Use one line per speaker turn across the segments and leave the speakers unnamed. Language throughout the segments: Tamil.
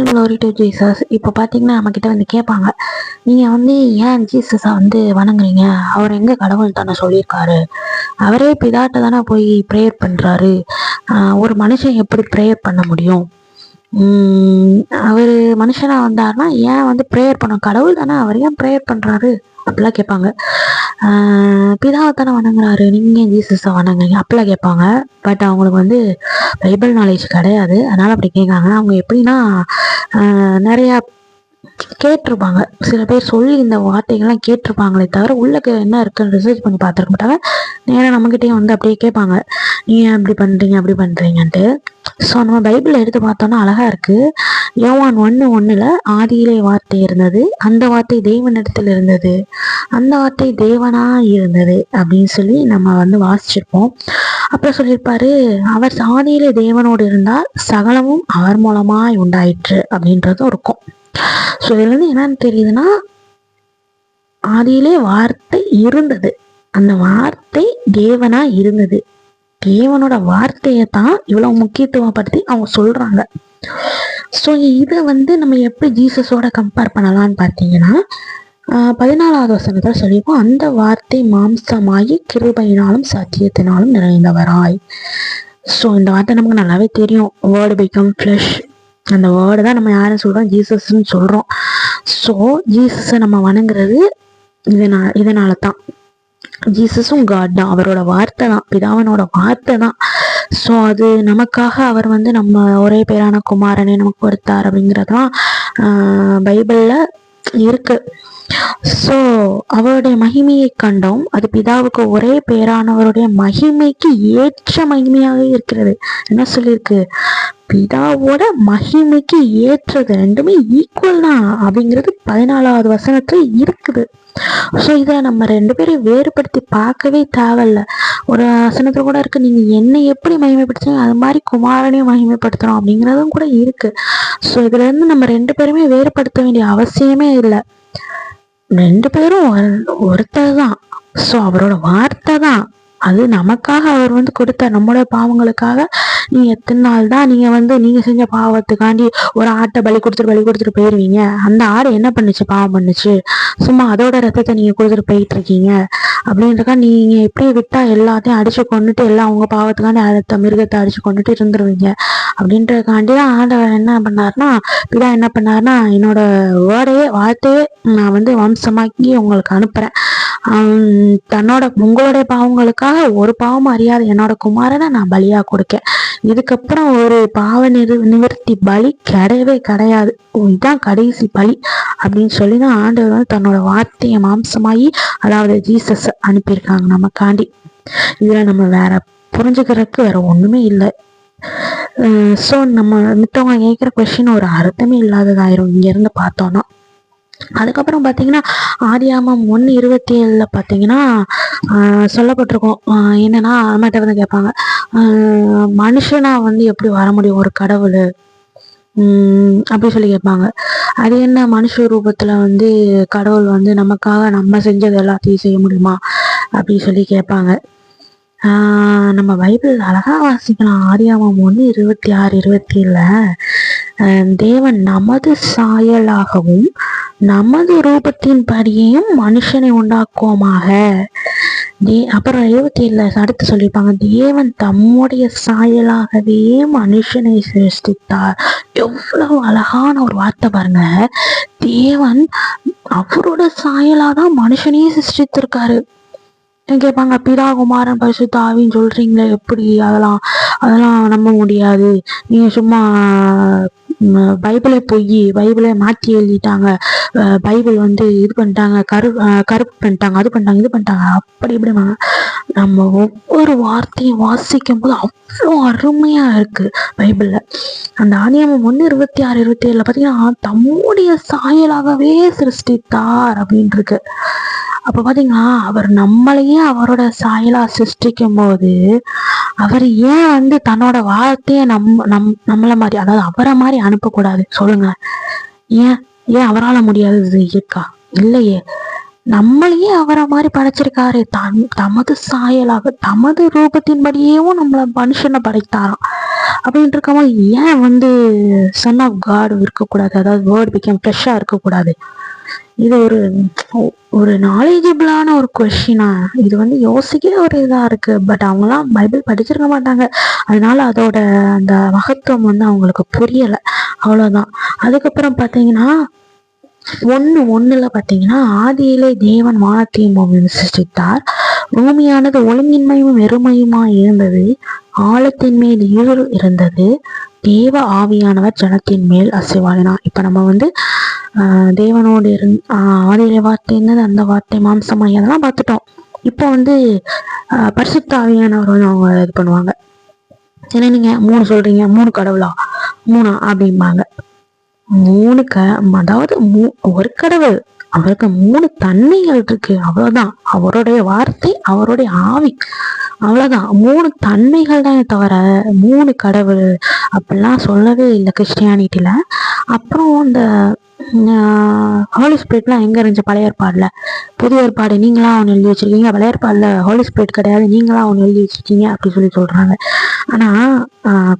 All glory to Jesus. இப்போ பார்த்தீங்கன்னா நம்மக்கிட்ட வந்து கேட்பாங்க, நீங்கள் வந்து ஏன் ஜீசஸை வந்து வணங்குறீங்க? அவர் எங்கே கடவுள் தானே சொல்லியிருக்காரு, அவரே பிதாட்ட தானே போய் ப்ரேயர் பண்ணுறாரு, ஒரு மனுஷன் எப்படி ப்ரேயர் பண்ண முடியும்? அவர் மனுஷனாக வந்தார்னா ஏன் வந்து ப்ரேயர் பண்ண, கடவுள் தானே, அவர் ஏன் ப்ரேயர் பண்ணுறாரு அப்படிலாம் கேட்பாங்க. பிதாவை தானே வணங்குறாரு, நீங்கள் ஏன் ஜீசஸை வணங்குறீங்க அப்படிலாம் கேட்பாங்க. பட் அவங்களுக்கு வந்து பைபிள் நாலேஜ் கிடையாது, அதனால் அப்படி கேட்காங்க. அவங்க எப்படின்னா நிறையா கேட்டிருப்பாங்க, சில பேர் சொல்லி இந்த வார்த்தைகள்லாம் கேட்டிருப்பாங்களே தவிர உள்ளக்கு என்ன இருக்குன்னு ரிசர்ச் பண்ணி பார்த்துருக்க மாட்டாங்க. நேராக நம்மக்கிட்டேயும் வந்து அப்படியே கேட்பாங்க, நீங்கள் அப்படி பண்ணுறீங்க அப்படி பண்ணுறீங்கன்ட்டு. ஸோ நம்ம பைபிள் எடுத்து பார்த்தோன்னா அழகாக இருக்குது. யோவான் 1:1 ஆதியிலே வார்த்தை இருந்தது, அந்த வார்த்தை தேவனிடத்தில் இருந்தது, அந்த வார்த்தை தேவனாக இருந்தது அப்படின்னு சொல்லி நம்ம வந்து வாசிச்சிருப்போம். அப்புறம் சொல்லியிருப்பாரு, அவர் ஆதியிலே தேவனோடு இருந்தால் சகலமும் அவர் மூலமாய் உண்டாயிற்று அப்படின்றதும் இருக்கும். ஸோ இதுலேருந்து என்னன்னு தெரியுதுன்னா, ஆதியிலே வார்த்தை இருந்தது, அந்த வார்த்தை தேவனா இருந்தது, தேவனோட வார்த்தையை தான் இவ்வளோ முக்கியத்துவப்படுத்தி அவங்க சொல்றாங்க. ஸோ இதை வந்து நம்ம எப்படி ஜீசஸோட கம்பேர் பண்ணலான்னு பார்த்தீங்கன்னா, 14வது வசனத்தை சொல்லிப்போம், அந்த வார்த்தை மாம்சமாகி கிருபையினாலும் சத்தியத்தினாலும் நிறைந்தவராய். ஸோ இந்த வார்த்தை நமக்கு நல்லாவே தெரியும், வேர்டு பிகம் ஃப்ளஷ். அந்த வேர்டு தான் நம்ம யாரும் சொல்கிறோம், ஜீசஸ்ன்னு சொல்கிறோம். ஸோ ஜீசஸை நம்ம வணங்குறது இதனால தான். ஜீசஸும் காட் தான், அவரோட வார்த்தை தான், பிதாவனோட வார்த்தை தான். ஸோ அது நமக்காக அவர் வந்து நம்ம ஒரே பேரான குமாரனை நமக்கு கொடுத்தார் அப்படிங்கிறதுலாம் பைபிளில் இருக்கு. ஸோ அவருடைய மகிமையை கண்டோம், அது பிதாவுக்கு ஒரே பேரானவருடைய மகிமைக்கு ஏற்ற மகிமையாக இருக்கிறது. என்ன சொல்லியிருக்கு, பிதாவோட மகிமைக்கு ஏற்றது, ரெண்டுமே ஈக்குவல் தான் அப்படிங்கிறது 14வது வசனத்துல இருக்குது. ஸோ இதை நம்ம ரெண்டு பேரும் வேறுபடுத்தி பார்க்கவே தேவையில்ல. ஒரு வசனத்துல கூட இருக்கு, நீங்க என்னை எப்படி மகிமைப்படுத்துறீங்க அது மாதிரி குமாரனையும் மகிமைப்படுத்துறோம் அப்படிங்கிறதும் கூட இருக்கு. ஸோ இதுல இருந்து நம்ம ரெண்டு பேருமே வேறுபடுத்த வேண்டிய அவசியமே இல்லை, ரெண்டு பேரும் ஒருத்தர் தான். ஸோ அவரோட வார்த்தை தான், அது நமக்காக அவர் வந்து கொடுத்த நம்மளோட பாவங்களுக்காக. நீ எத்தனை நாள் தான் நீங்க வந்து நீங்க செஞ்ச பாவத்துக்காண்டி ஒரு ஆட்டை பலி கொடுத்துட்டு போயிருவீங்க? அந்த ஆடு என்ன பண்ணுச்சு, பாவம் பண்ணுச்சு, சும்மா அதோட ரத்தத்தை நீங்க கொடுத்துட்டு போயிட்டு இருக்கீங்க. அப்படின்றக்கா நீங்க எப்படியே விட்டா எல்லாத்தையும் அடிச்சு கொண்டுட்டு எல்லாம் உங்க பாவத்துக்காண்டி அடுத்த மிருகத்தை அடிச்சு கொண்டுட்டு இருந்துருவீங்க. அப்படின்றதுக்காண்டி தான் ஆண்டவர் என்ன பண்ணாருன்னா, பிதா என்ன பண்ணாருன்னா, என்னோட வார்த்தையே நான் வந்து வம்சமாக்கி உங்களுக்கு அனுப்புறேன், உங்களுடைய பாவங்களுக்காக ஒரு பாவம் அறியாத என்னோட குமாரனை நான் பலியா கொடுக்கேன். இதுக்கப்புறம் ஒரு பாவ நிவர்த்தி பலி கிடையவே கிடையாது, இதுதான் கடைசி பலி அப்படின்னு சொல்லிதான் ஆண்டவர் வந்து தன்னோட வார்த்தையை மாம்சமாகி, அதாவது ஜீசஸ் அனுப்பியிருக்காங்க நமக்காண்டி. இதுல நம்ம வேற புரிஞ்சுக்கிறதுக்கு வேற ஒண்ணுமே இல்லை. ஸோ நம்ம மித்தவங்க கேட்குற கொஸ்டின் ஒரு அர்த்தமே இல்லாததாயிரும் இங்க இருந்து பார்த்தோம்னா. அதுக்கப்புறம் பார்த்தீங்கன்னா ஆதியாகமம் 1:27 பார்த்தீங்கன்னா சொல்லப்பட்டிருக்கோம், என்னன்னா அம்மாட்ட வந்து கேட்பாங்க, மனுஷனா வந்து எப்படி வர முடியும் ஒரு கடவுள் அப்படி சொல்லி கேட்பாங்க. அது என்ன மனுஷ ரூபத்துல வந்து கடவுள் வந்து நமக்காக நம்ம செஞ்சது எல்லாத்தையும் செய்ய முடியுமா அப்படி சொல்லி கேட்பாங்க. நம்ம பைபிள் அழகா வாசிக்கலாம். ஆதியாகமம் 1:26-27 தேவன் நமது சாயலாகவும் நமது ரூபத்தின் படியையும் மனுஷனை உண்டாக்குவோமாக. அப்புறம் 27 அடுத்து சொல்லியிருப்பாங்க, தேவன் தம்முடைய சாயலாகவே மனுஷனை சிருஷ்டித்தார். எவ்வளவு அழகான ஒரு வார்த்தை பாருங்க, தேவன் அவரோட சாயலாதான் மனுஷனையே சிருஷ்டித்திருக்காரு. கேட்பாங்க, பிதா குமாரன் பரிசுத்த ஆவின்னு சொல்றீங்களே எப்படி, அதெல்லாம் நம்ப முடியாது, நீங்க சும்மா பைபிளே பொய், பைபிளே மாற்றி எழுதிட்டாங்க, பைபிள் வந்து இது பண்ணிட்டாங்க, கருப்பு பண்ணிட்டாங்க, அது பண்ணிட்டாங்க இது பண்ணிட்டாங்க அப்படி இப்படிமா. நம்ம ஒவ்வொரு வார்த்தையும் வாசிக்கும் போது அவ்வளோ அருமையா இருக்கு பைபிள்ல. அந்த ஆதியாகமம் 1:26-27 பார்த்தீங்கன்னா தம்முடைய சாயலாகவே சிருஷ்டித்தார் அப்படின்னு இருக்கு. அப்ப பாத்தீங்கன்னா அவர் நம்மளையே அவரோட சாயலா சிருஷ்டிக்கும் போது அவர் ஏன் வந்து தன்னோட வார்த்தைய நம்மள மாதிரி, அதாவது அவரை மாதிரி அனுப்பக்கூடாது சொல்லுங்க? ஏன் அவரால் முடியாதது இருக்கா? இல்லையே. நம்மளையே அவரை மாதிரி படைச்சிருக்காரு. தமது சாயலாக தமது ரூபத்தின்படியேவும் நம்மள மனுஷனை படைத்தாராம். அப்படின்ட்டு இருக்கவங்க ஏன் வந்து சன் ஆஃப் காட் இருக்கக்கூடாது, அதாவது வேர்ட் பிகம் ஃப்ரெஷ்ஷா இருக்கக்கூடாது? இது ஒரு நாலேஜபிளான ஒரு கொஸ்டினா? இது வந்து யோசிக்கவே ஒரு இதா இருக்கு. பட் அவங்களாம் பைபிள் படிச்சிருக்க மாட்டாங்க, அதனால அதோட அந்த மகத்துவம் வந்து அவங்களுக்கு புரியல, அவ்வளவுதான். அதுக்கப்புறம் பாத்தீங்கன்னா ஒண்ணுல பாத்தீங்கன்னா, ஆதியிலே தேவன் வானத்தையும் பூமியையும் சிருஷ்டித்தார். பூமியானது ஒழுங்கின்மையும் வெறுமையுமா இருந்தது. ஆழத்தின் மேல் இருள் இருந்தது. தேவ ஆவியானவர் ஜலத்தின் மேல் அசைவாடினார். இப்ப நம்ம வந்து தேவனோடு ஆதியிலே வார்த்தை இருந்தது, அந்த வார்த்தை மாம்சமாய், அதெல்லாம் பார்த்துட்டோம். இப்போ வந்து பரிசுத்த ஆவியானவர் வந்து அவங்க இது பண்ணுவாங்க. ஏன்னா நீங்க 3 சொல்றீங்க, 3 கடவுளா 3 அப்படிம்பாங்க. அதாவது ஒரு கடவுள், அவருக்கு 3 தன்மைகள் இருக்கு, அவ்வளவுதான். அவருடைய வார்த்தை, அவருடைய ஆவி, அவ்வளவுதான். 3 தன்மைகள் தான் தவிர 3 கடவுள் அப்படிலாம் சொல்லவே இல்லை கிறிஸ்டியானிட்டியில. அப்புறம் இந்த ஹோலி ஸ்பிரிட்லாம் எங்க இருந்துச்சு பழைய ஏற்பாடுல? புதிய ஏற்பாடு நீங்களா ஒன்று எழுதி வச்சிருக்கீங்க, பழைய ஏற்பாடுல ஹோலி ஸ்பிரிட் கிடையாது, நீங்களா ஒன்று எழுதி வச்சிருக்கீங்க அப்படி சொல்றாங்க. ஆனா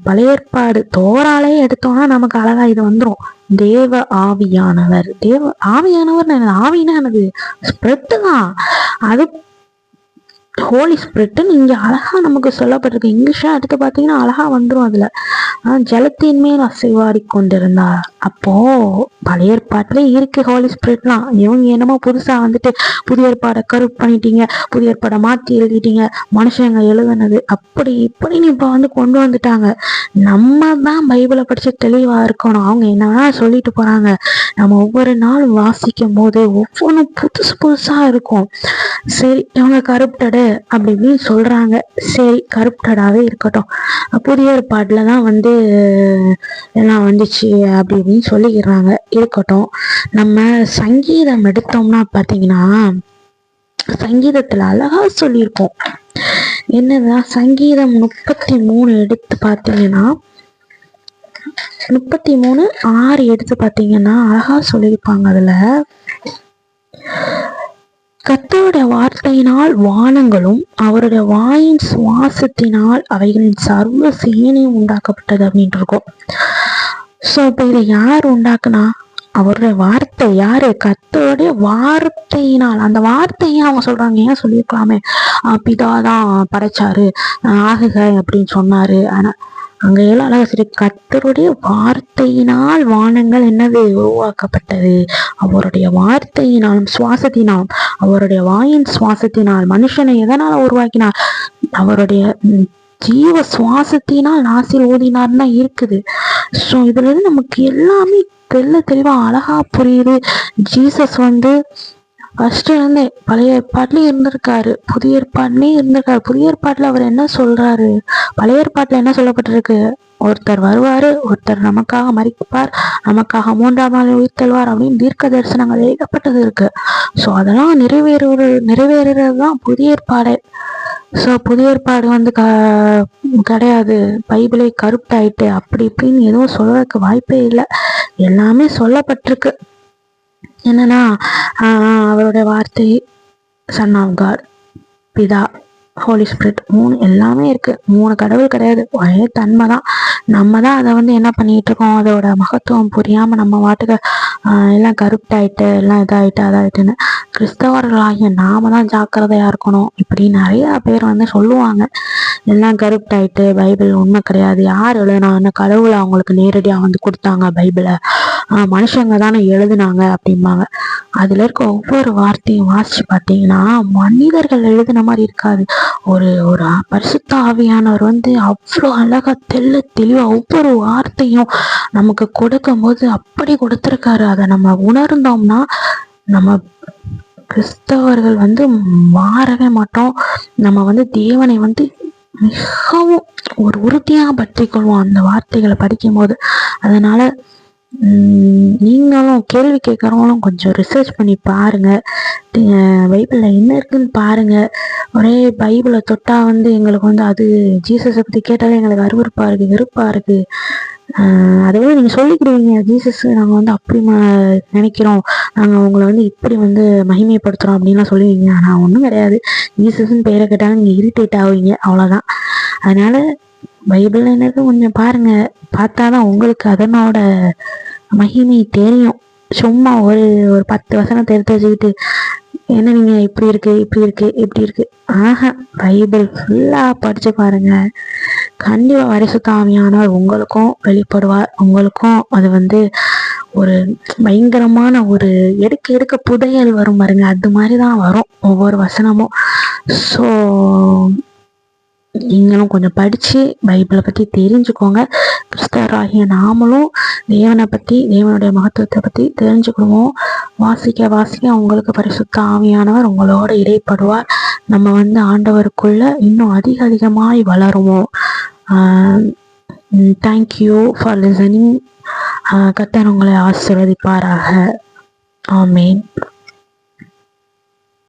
பழைய ஏற்பாடு தோராலே எடுத்தோம்னா நமக்கு அழகா இது வந்துடும். தேவ ஆவியானவர், ஆவினா எனக்கு ஸ்பிரிட் தான், அது ஹோலி ஸ்பிரிட்னு இங்க அழகா நமக்கு சொல்லப்பட்டிருக்கு. இங்கிலீஷா எடுத்து பார்த்தீங்கன்னா அழகா வந்துடும். அதுல ஜலத்தின் மேல் அசைவாடி கொண்டிருந்தார். அப்போ பழைய ஏற்பாட்டுல இருக்கு ஹோலி ஸ்பிரிட்லாம். இவங்க என்னமோ புதுசா வந்துட்டு புதிய ஏற்பாடை கருப்பு பண்ணிட்டீங்க, புதிய ஏற்பாடை மாற்றி எழுதிட்டீங்க, மனுஷங்க எழுதுனது அப்படி இப்படின்னு இப்ப வந்து கொண்டு வந்துட்டாங்க. நம்ம தான் பைபிளை படிச்சு தெளிவா இருக்கணும். அவங்க என்னன்னா சொல்லிட்டு போறாங்க. நம்ம ஒவ்வொரு நாள் வாசிக்கும் போது ஒவ்வொன்றும் புதுசா இருக்கும். சரி, இவங்க கருப்டடு அப்படி இப்படின்னு சொல்றாங்க. சரி, கருப்டடாவே இருக்கட்டும். புதிய ஏற்பாடுலதான் வந்து எல்லாம் வந்துச்சு அப்படி இப்படின்னு சொல்லிக்கிறாங்க, இருக்கட்டும். நம்ம சங்கீதம் எடுத்தோம்னா பாத்தீங்கன்னா, சங்கீதத்துல அழகா சொல்லியிருக்கோம். என்னதான் சங்கீதம் 33 எடுத்து பாத்தீங்கன்னா, 33:6 எடுத்து பாத்தீங்கன்னா அழகா சொல்லியிருப்பாங்க. அதுல கர்த்தருடைய வார்த்தையினால் வானங்களும் அவருடைய வாயின் சுவாசத்தினால் அவைகளின் சர்வ சேனையும் உண்டாக்கப்பட்டது அப்படின்ட்டு இருக்கும். சோ இப்ப இதை யார் உண்டாக்குனா? அவருடைய வார்த்தை. யாரு? கர்த்தருடைய வார்த்தையினால். அந்த வார்த்தையை அவங்க சொல்றாங்க, ஏன் சொல்லியிருக்கலாமே பிதாதான் படைச்சாரு, ஆகுக அப்படின்னு சொன்னாரு. ஆனா அங்க எல்லாம் அழகா சரி, கர்த்தருடைய வார்த்தையினால் வானங்கள் என்னது உருவாக்கப்பட்டது. அவருடைய வார்த்தையினாலும் சுவாசத்தினாலும், அவருடைய வாயின் சுவாசத்தினால். மனுஷனை எதனால உருவாக்கினார்? அவருடைய ஜீவ சுவாசத்தினால் நாசில் ஊதினார்னா இருக்குது. ஸோ இதுல இருந்து நமக்கு எல்லாமே தெளிவா அழகா புரியுது. ஜீசஸ் வந்து ஃபர்ஸ்ட் இருந்தே பழைய ஏற்பாட்டுலயும் இருந்திருக்காரு, புதிய ஏற்பாடுலயும் இருந்திருக்காரு. புதிய ஏற்பாட்டுல அவர் என்ன சொல்றாரு? பழைய ஏற்பாட்டுல என்ன சொல்லப்பட்டிருக்கு? ஒருத்தர் வருவாரு, ஒருத்தர் நமக்காக மரிப்பார், நமக்காக 3ஆம் நாள் உயிர்த்தெழுவார் அப்படின்னு தீர்க்க தரிசனங்கள் எழுதப்பட்டது இருக்கு. ஸோ அதெல்லாம் நிறைவேறுறதுதான் புதிய ஏற்பாடு. ஸோ புதிய ஏற்பாடு வந்து கிடையாது, பைபிளை கருப்டாயிட்டு அப்படி இப்படின்னு எதுவும் சொல்றதுக்கு வாய்ப்பே இல்லை. எல்லாமே சொல்லப்பட்டிருக்கு. என்னன்னா அவருடைய வார்த்தை, சன் ஆஃப் காட், பிதா, ஹோலி ஸ்பிரிட், 3 எல்லாமே இருக்கு. 3 கடவுள் கிடையாது, ஒரே தன்மை தான். நம்ம தான் அதை வந்து என்ன பண்ணிட்டு இருக்கோம், அதோட மகத்துவம் புரியாம நம்ம வாட்டுக்கு எல்லாம் கருப்டாயிட்டு எல்லாம் இதாயிட்டு அதாயிட்டுன்னு. கிறிஸ்தவர்களாகிய நாம தான் ஜாக்கிரதையா இருக்கணும். இப்படி நிறைய பேர் வந்து சொல்லுவாங்க, எல்லாம் கருப்டாயிட்டு பைபிள் உண்மை கிடையாது, யார் எழுதுனாங்க, கடவுளை அவங்களுக்கு நேரடியா வந்து கொடுத்தாங்க பைபிளை, மனுஷங்க தானே எழுதுனாங்க அப்படிம்பாங்க. அதுல இருக்க ஒவ்வொரு வார்த்தையும் வாசிச்சு பார்த்தீங்கன்னா மனிதர்கள் எழுதுன மாதிரி இருக்காது. ஒரு பரிசுத்த ஆவியானவர் வந்து அவ்வளோ அழகா தெளிவா ஒவ்வொரு வார்த்தையும் நமக்கு கொடுக்கும் போது அப்படி கொடுத்துருக்காரு. அதை நம்ம உணர்ந்தோம்னா நம்ம கிறிஸ்தவர்கள் வந்து மாறவே மாட்டோம். நம்ம வந்து தேவனை வந்து மிகவும் ஒரு உறுதியாக பற்றி கொள்வோம் அந்த வார்த்தைகளை படிக்கும் போது. அதனால நீங்களும் கேள்வி கேட்குறவங்களும் கொஞ்சம் ரிசர்ச் பண்ணி பாருங்க, பைபிள்ல என்ன இருக்குன்னு பாருங்க. ஒரே பைபிளை தொட்டா வந்து எங்களுக்கு வந்து அது ஜீசஸை பத்தி கேட்டாலே எங்களுக்கு அருவருப்பா இருக்கு, வெறுப்பா இருக்கு. அதே நீங்க சொல்லிக்கிடுவீங்க, ஜீசஸ் நாங்க வந்து அப்படி நினைக்கிறோம், நாங்கள் உங்களை வந்து இப்படி வந்து மகிமைப்படுத்துகிறோம் அப்படின்லாம் சொல்லுவீங்க. ஆனால் ஒன்றும் கிடையாது. ஜீசஸ்ன்னு பேரை கேட்டாலும் நீங்கள் இரிட்டேட் ஆகுவீங்க, அவ்வளோதான். அதனால பைபிள் என்னது கொஞ்சம் பாருங்க, பார்த்தாதான் உங்களுக்கு அதனோட மகிமை தெரியும். சும்மா ஒரு ஒரு 10 வசனத்தை எடுத்து வச்சுக்கிட்டு என்ன நீங்க இப்படி இருக்கு இப்படி இருக்கு இப்படி இருக்கு, பைபிள் ஃபுல்லா படிச்சு பாருங்க. கண்டிப்பா பரிசுத்த ஆவியானவர் உங்களுக்கும் வெளிப்படுவார். உங்களுக்கும் அது வந்து ஒரு பயங்கரமான ஒரு எடுக்க எடுக்க புதையல் வரும் பாருங்க, அது மாதிரிதான் வரும் ஒவ்வொரு வசனமும். ஸோ நீங்களும் கொஞ்சம் படிச்சு பைபிளை பத்தி தெரிஞ்சுக்கோங்க. கிறிஸ்தவராகிய நாமளும் தேவனை பத்தி, தேவனுடைய மகத்துவத்தை பத்தி தெரிஞ்சுக்கணுவோம். வாசிக்க வாசிக்க உங்களுக்கு பரிசுத்த ஆவியானவர் உங்களோட இடைப்படுவார். நம்ம வந்து ஆண்டவருக்குள்ள இன்னும் அதிகமாய் வளருவோம். Thank you for listening. கர்த்தர் உங்களை ஆசீர்வதிப்பாராக. ஆமேன்.